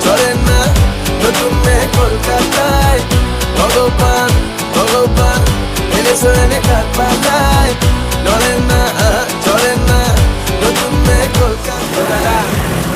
চলে না নতুন মেয়ে কলকাতায়। ভগবান ভগবান এনেছো এনে কাঠ পাতায়। চলে না নতুন মেয়ে কলকাতায়।